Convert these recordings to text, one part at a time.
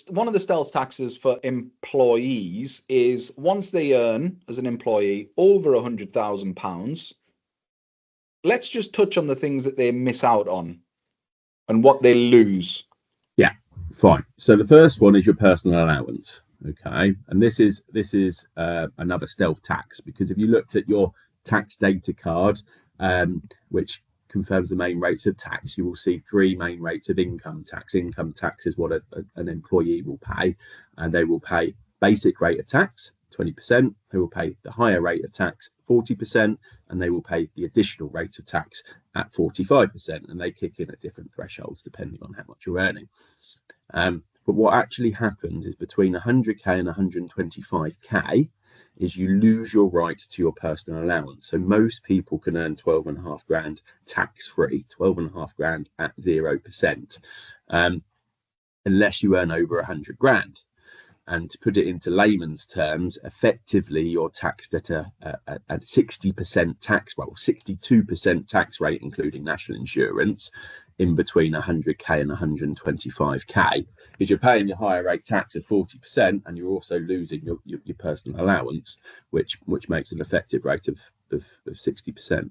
One of the stealth taxes for employees is once they earn as an employee over £100,000, let's just touch on the things that they miss out on and what they lose. Yeah, fine. So the first one is your personal allowance. Okay, and this is another stealth tax, because if you looked at your tax data card, which confirms the main rates of tax, you will see three main rates of income tax. Income tax is what an employee will pay, and they will pay basic rate of tax 20%, they will pay the higher rate of tax 40%, and they will pay the additional rate of tax at 45%, and they kick in at different thresholds depending on how much you're earning. But what actually happens is between 100k and 125k is you lose your right to your personal allowance. So most people can earn 12.5 grand tax free, 12.5 grand at 0%, unless you earn over 100 grand. And to put it into layman's terms, effectively you're taxed at a 60% tax rate, 62% tax rate, including national insurance, in between 100k and 125k, because you're paying your higher rate tax of 40%, and you're also losing your personal allowance, which makes an effective rate of 60%.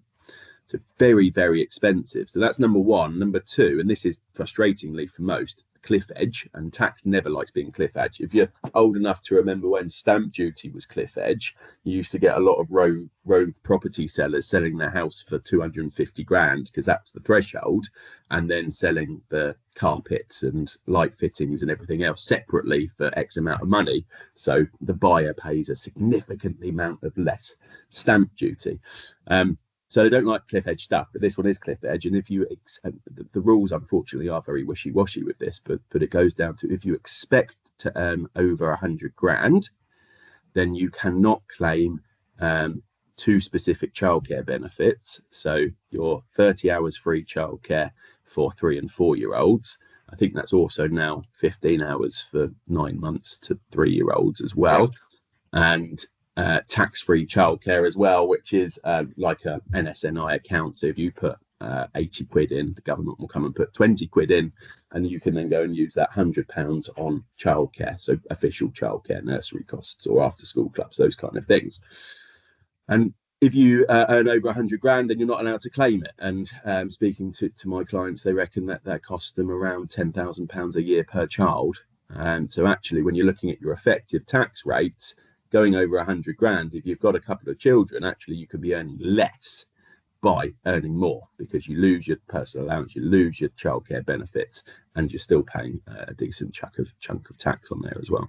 So very, very expensive. So that's number one. Number two, and this is frustratingly for most, cliff edge, and tax never likes being cliff edge. If you're old enough to remember when stamp duty was cliff edge, you used to get a lot of rogue property sellers selling their house for 250 grand because that's the threshold, and then selling the carpets and light fittings and everything else separately for X amount of money. So the buyer pays a significantly amount of less stamp duty. So they don't like cliff edge stuff, but this one is cliff edge. And if the rules unfortunately are very wishy-washy with this, but it goes down to, if you expect to earn over 100 grand, then you cannot claim two specific childcare benefits. So your 30 hours free childcare for 3 and 4 year olds. I think that's also now 15 hours for 9 months to 3 year olds as well. And tax-free childcare as well, which is like a NSNI account. So if you put 80 quid in, the government will come and put 20 quid in, and you can then go and use that £100 on childcare, so official childcare, nursery costs, or after-school clubs, those kind of things. And if you earn over 100 grand, then you're not allowed to claim it. And speaking to my clients, they reckon that costs them around £10,000 a year per child. So actually, when you're looking at your effective tax rates, going over 100 grand, if you've got a couple of children, actually you could be earning less by earning more, because you lose your personal allowance, you lose your childcare benefits, and you're still paying a decent chunk of tax on there as well.